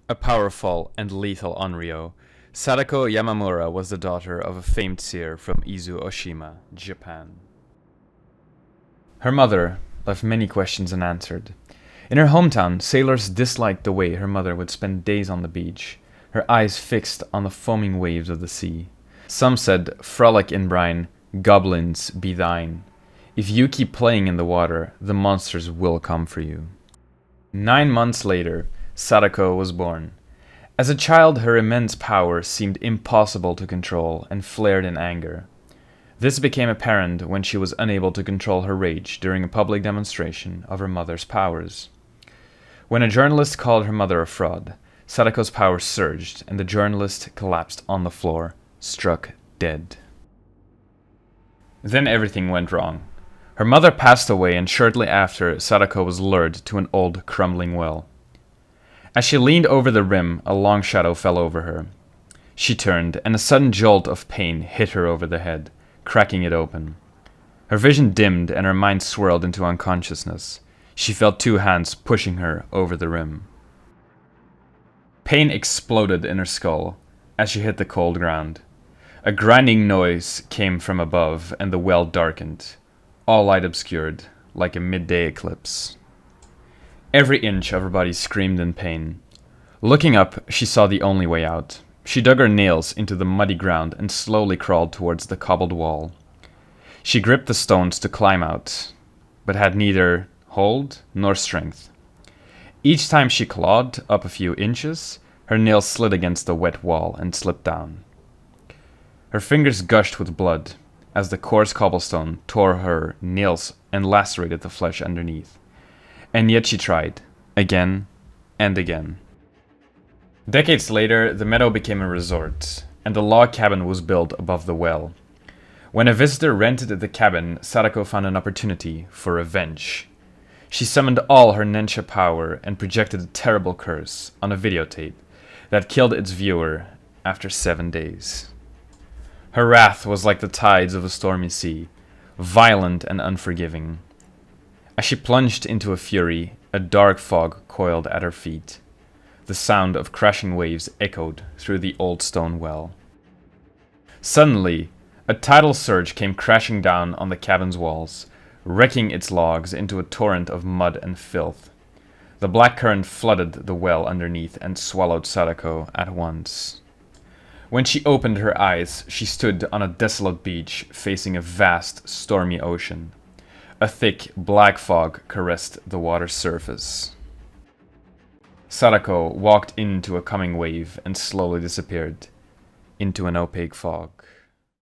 A powerful and lethal Onryō, Sadako Yamamura was the daughter of a famed seer from Izu Oshima, Japan. Her mother left many questions unanswered. In her hometown, sailors disliked the way her mother would spend days on the beach, her eyes fixed on the foaming waves of the sea. Some said, "Frolic in brine, goblins be thine. If you keep playing in the water, the monsters will come for you." 9 months later, Sadako was born. As a child, her immense power seemed impossible to control and flared in anger. This became apparent when she was unable to control her rage during a public demonstration of her mother's powers. When a journalist called her mother a fraud, Sadako's power surged and the journalist collapsed on the floor, struck dead. Then everything went wrong. Her mother passed away, and shortly after, Sadako was lured to an old, crumbling well. As she leaned over the rim, a long shadow fell over her. She turned, and a sudden jolt of pain hit her over the head, cracking it open. Her vision dimmed, and her mind swirled into unconsciousness. She felt two hands pushing her over the rim. Pain exploded in her skull as she hit the cold ground. A grinding noise came from above, and the well darkened, all light obscured, like a midday eclipse. Every inch of her body screamed in pain. Looking up, she saw the only way out. She dug her nails into the muddy ground and slowly crawled towards the cobbled wall. She gripped the stones to climb out, but had neither hold nor strength. Each time she clawed up a few inches, her nails slid against the wet wall and slipped down. Her fingers gushed with blood as the coarse cobblestone tore her nails and lacerated the flesh underneath. And yet she tried, again and again. Decades later, the meadow became a resort, and a log cabin was built above the well. When a visitor rented the cabin, Sadako found an opportunity for revenge. She summoned all her Nensha power and projected a terrible curse on a videotape that killed its viewer after 7 days. Her wrath was like the tides of a stormy sea, violent and unforgiving. As she plunged into a fury, a dark fog coiled at her feet. The sound of crashing waves echoed through the old stone well. Suddenly, a tidal surge came crashing down on the cabin's walls, wrecking its logs into a torrent of mud and filth. The black current flooded the well underneath and swallowed Sadako at once. When she opened her eyes, she stood on a desolate beach facing a vast, stormy ocean. A thick, black fog caressed the water's surface. Sadako walked into a coming wave and slowly disappeared into an opaque fog.